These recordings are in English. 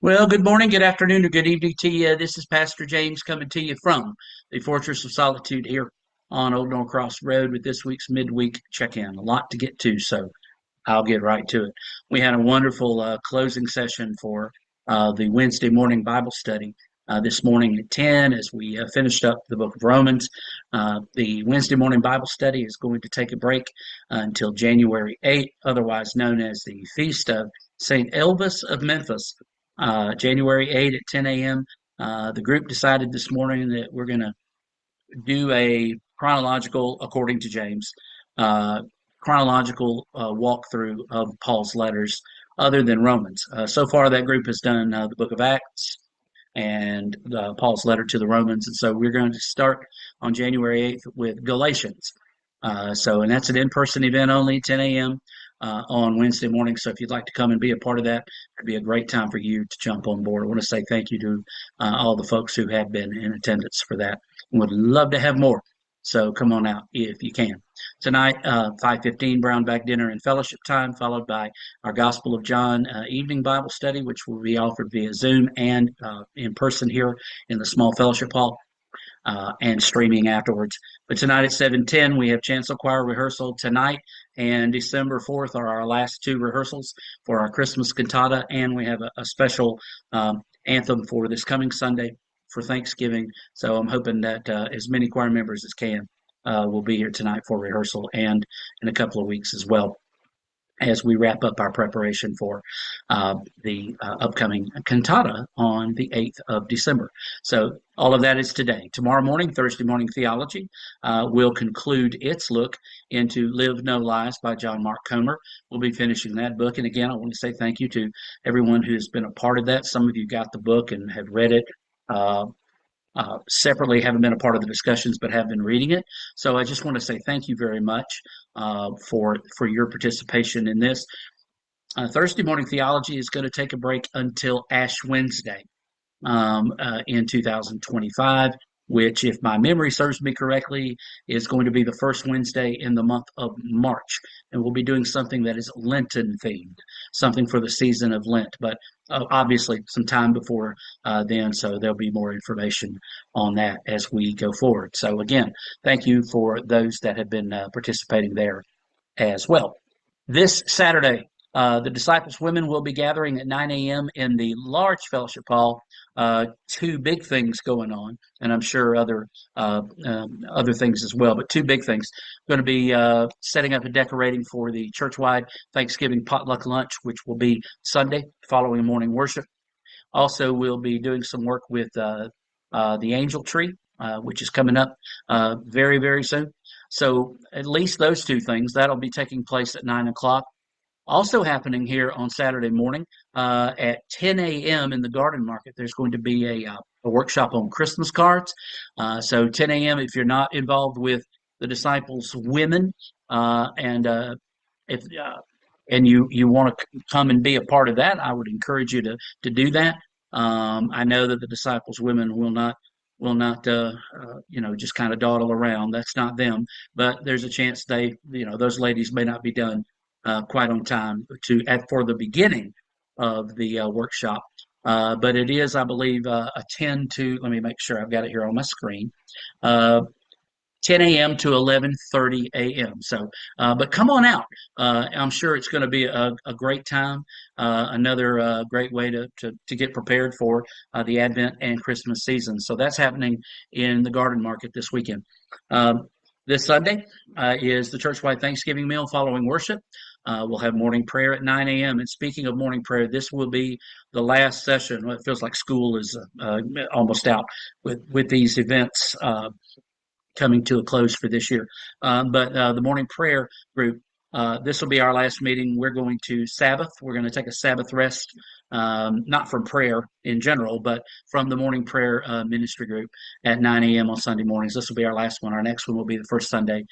Well, good morning, good afternoon, or good evening to you. This is Pastor James coming to you from the Fortress of Solitude here on Old Norcross Road with this week's midweek check-in. A lot to get to, so I'll get right to it. We had a wonderful closing session for the Wednesday morning Bible study this morning at 10 as we finished up the book of Romans. The Wednesday morning Bible study is going to take a break until January 8th, otherwise known as the Feast of St. Elvis of Memphis, January 8th at 10 a.m. The group decided this morning that we're going to do a chronological, according to James, uh, chronological walkthrough of Paul's letters other than Romans. So far, that group has done the book of Acts and Paul's letter to the Romans. And so we're going to start on January 8th with Galatians. And that's an in-person event only, 10 a.m. On Wednesday morning. So if you'd like to come and be a part of that, it'd be a great time for you to jump on board. I want to say thank you to all the folks who have been in attendance for that. Would love to have more. So come on out if you can. Tonight, 5:15, brown bag dinner and fellowship time, followed by our Gospel of John evening Bible study, which will be offered via Zoom and in person here in the small fellowship hall and streaming afterwards. But tonight at 7:10, we have chancel choir rehearsal tonight, and December 4th are our last two rehearsals for our Christmas cantata, and we have a special anthem for this coming Sunday for Thanksgiving. So I'm hoping that as many choir members as can will be here tonight for rehearsal and in a couple of weeks as well as we wrap up our preparation for the upcoming cantata on the 8th of December. So all of that is today. Tomorrow morning, Thursday Morning Theology, will conclude its look into Live No Lies by John Mark Comer. We'll be finishing that book. And again, I want to say thank you to everyone who's been a part of that. Some of you got the book and have read it. Separately, haven't been a part of the discussions, but have been reading it. So I just want to say thank you very much for your participation in this. Thursday Morning Theology is going to take a break until Ash Wednesday in 2025, which, if my memory serves me correctly, is going to be the first Wednesday in the month of March. And we'll be doing something that is Lenten themed, something for the season of Lent. But obviously, some time before then, so there'll be more information on that as we go forward. So, again, thank you for those that have been participating there as well. This Saturday, the Disciples Women will be gathering at 9 a.m. in the large fellowship hall. Two big things going on, and I'm sure other things as well, but two big things. Going to be setting up and decorating for the church-wide Thanksgiving potluck lunch, which will be Sunday following morning worship. Also, we'll be doing some work with the angel tree, which is coming up very, very soon. So at least those two things, that'll be taking place at 9 o'clock. Also happening here on Saturday morning at 10 a.m. in the Garden Market, there's going to be a workshop on Christmas cards. So 10 a.m. if you're not involved with the Disciples Women if and you want to come and be a part of that, I would encourage you to do that. I know that the Disciples Women will not just kind of dawdle around. That's not them, but there's a chance those ladies may not be done quite on time for the beginning of the workshop. But it is, I believe, a 10 to, let me make sure I've got it here on my screen, uh, 10 a.m. to 11:30 a.m. So, but come on out. I'm sure it's going to be a great time. Another great way to get prepared for the Advent and Christmas season. So that's happening in the Garden Market this weekend. This Sunday is the church-wide Thanksgiving meal following worship. We'll have morning prayer at 9 a.m. And speaking of morning prayer, this will be the last session. Well, it feels like school is almost out with these events coming to a close for this year. But the morning prayer group, this will be our last meeting. We're going to Sabbath. We're going to take a Sabbath rest, not from prayer in general, but from the morning prayer ministry group at 9 a.m. on Sunday mornings. This will be our last one. Our next one will be the first Sunday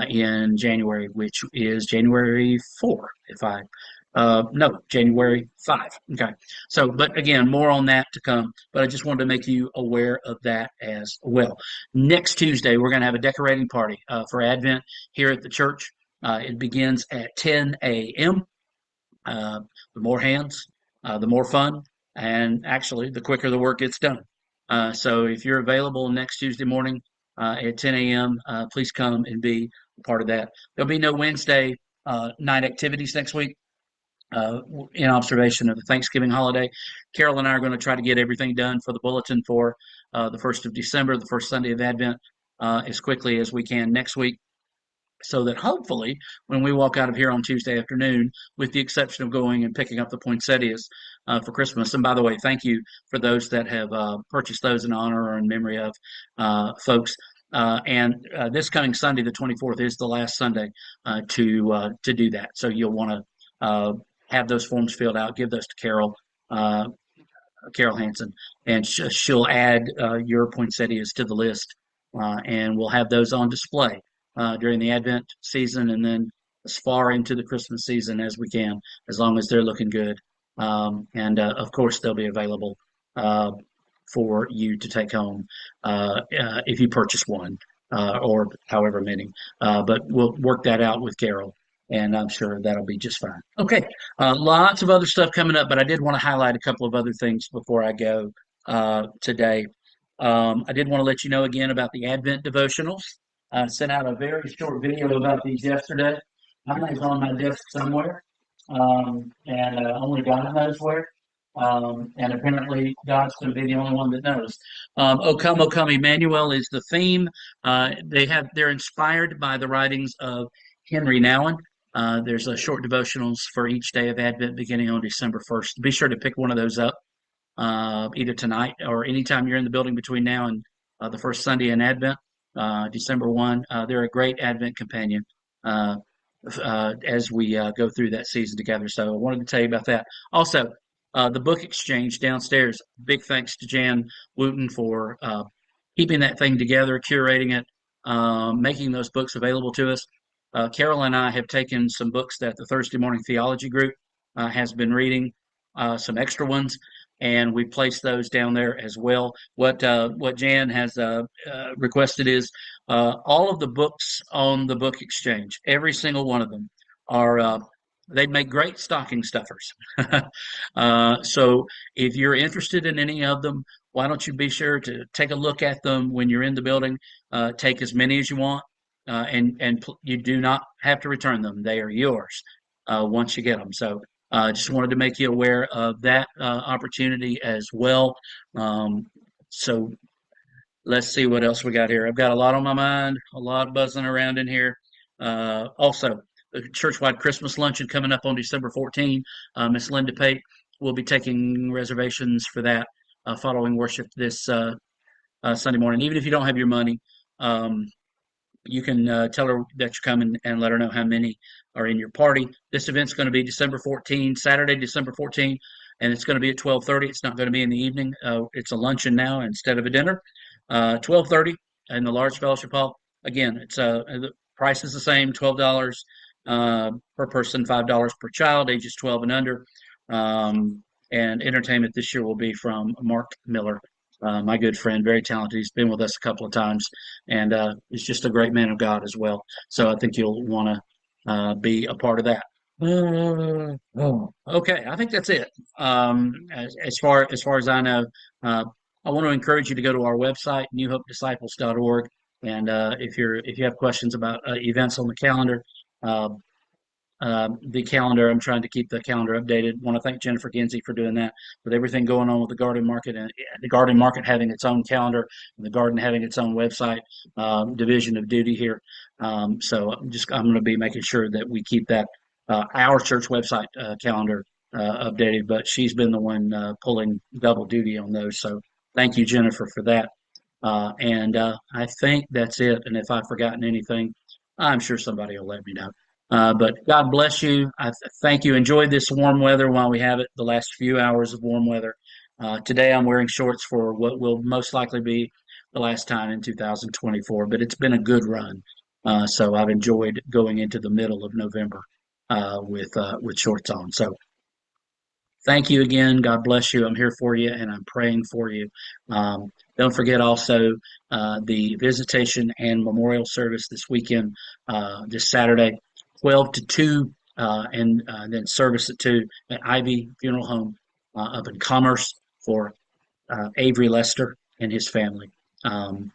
in January, which is January 4, no, January 5. Okay. So, but again, more on that to come. But I just wanted to make you aware of that as well. Next Tuesday, we're going to have a decorating party for Advent here at the church. It begins at 10 a.m. The more hands, the more fun. and actually, the quicker the work gets done. So if you're available next Tuesday morning at 10 a.m., please come and be a part of that. There'll be no Wednesday night activities next week in observation of the Thanksgiving holiday. Carol and I are going to try to get everything done for the bulletin for the 1st of December, the first Sunday of Advent, as quickly as we can next week, so that hopefully when we walk out of here on Tuesday afternoon, with the exception of going and picking up the poinsettias for Christmas. And by the way, thank you for those that have purchased those in honor or in memory of folks. And this coming Sunday, the 24th, is the last Sunday to do that. So you'll want to have those forms filled out, give those to uh, Carol Hansen, and she'll add your poinsettias to the list, and we'll have those on display during the Advent season, and then as far into the Christmas season as we can, as long as they're looking good. And of course, they'll be available uh, for you to take home if you purchase one or however many. But we'll work that out with Carol, and I'm sure that'll be just fine. Okay, lots of other stuff coming up, but I did want to highlight a couple of other things before I go today. I did want to let you know again about the Advent devotionals. I sent out a very short video about these yesterday. I think it's on my desk somewhere, and only God knows where. And apparently, God's going to be the only one that knows. O Come, Emmanuel is the theme. They're inspired by the writings of Henry Nouwen. There's a short devotionals for each day of Advent beginning on December 1st. Be sure to pick one of those up either tonight or anytime you're in the building between now and the first Sunday in Advent, December 1. They're a great Advent companion as we go through that season together. So I wanted to tell you about that. Also, the book exchange downstairs. Big thanks to Jan Wooten for keeping that thing together, curating it, making those books available to us. Carol and I have taken some books that the Thursday Morning Theology group has been reading, some extra ones, and we placed those down there as well. What Jan has requested is all of the books on the book exchange. Every single one of them are. They'd make great stocking stuffers. So if you're interested in any of them, why don't you be sure to take a look at them when you're in the building? Take as many as you want, and you do not have to return them. They are yours once you get them. So just wanted to make you aware of that opportunity as well. So let's see what else we got here. I've got a lot on my mind, a lot buzzing around in here. Also, the churchwide Christmas luncheon coming up on December 14. Miss Linda Pate will be taking reservations for that following worship this Sunday morning. Even if you don't have your money, you can tell her that you're coming and let her know how many are in your party. This event's going to be December 14, Saturday, December 14, and it's going to be at 12:30. It's not going to be in the evening. It's a luncheon now instead of a dinner. 12:30 in the large fellowship hall. Again, the price is the same, $12 per person, $5 per child, ages 12 and under. And entertainment this year will be from Mark Miller, my good friend, very talented. He's been with us a couple of times, and he's just a great man of God as well. So I think you'll want to be a part of that. Okay, I think that's it. As far as I know, I want to encourage you to go to our website, newhopedisciples.org, and if you have questions about events on the calendar, uh, I'm trying to keep the calendar updated. I want to thank Jennifer Ginsey for doing that. With everything going on with the garden market and the garden market having its own calendar and the garden having its own website, division of duty here. So I'm going to be making sure that we keep that our church website calendar updated. But she's been the one pulling double duty on those. So thank you, Jennifer, for that. And I think that's it. And if I've forgotten anything, I'm sure somebody will let me know. But God bless you. Thank you. Enjoy this warm weather while we have it, the last few hours of warm weather. Today I'm wearing shorts for what will most likely be the last time in 2024, but it's been a good run. So I've enjoyed going into the middle of November with shorts on. So thank you again. God bless you. I'm here for you, and I'm praying for you. Don't forget also the visitation and memorial service this weekend, this Saturday, 12 to 2, and then service at 2 at Ivy Funeral Home up in Commerce for Avery Lester and his family. Um,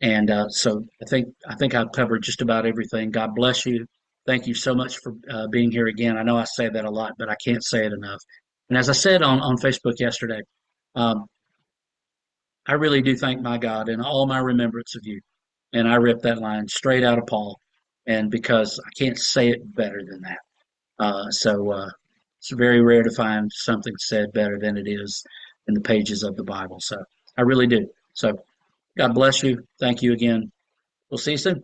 and so I think I've covered just about everything. God bless you. Thank you so much for being here again. I know I say that a lot, but I can't say it enough. And as I said on Facebook yesterday, um, I really do thank my God in all my remembrance of you. And I ripped that line straight out of Paul, and because I can't say it better than that. So it's very rare to find something said better than it is in the pages of the Bible. So I really do. So God bless you. Thank you again. We'll see you soon.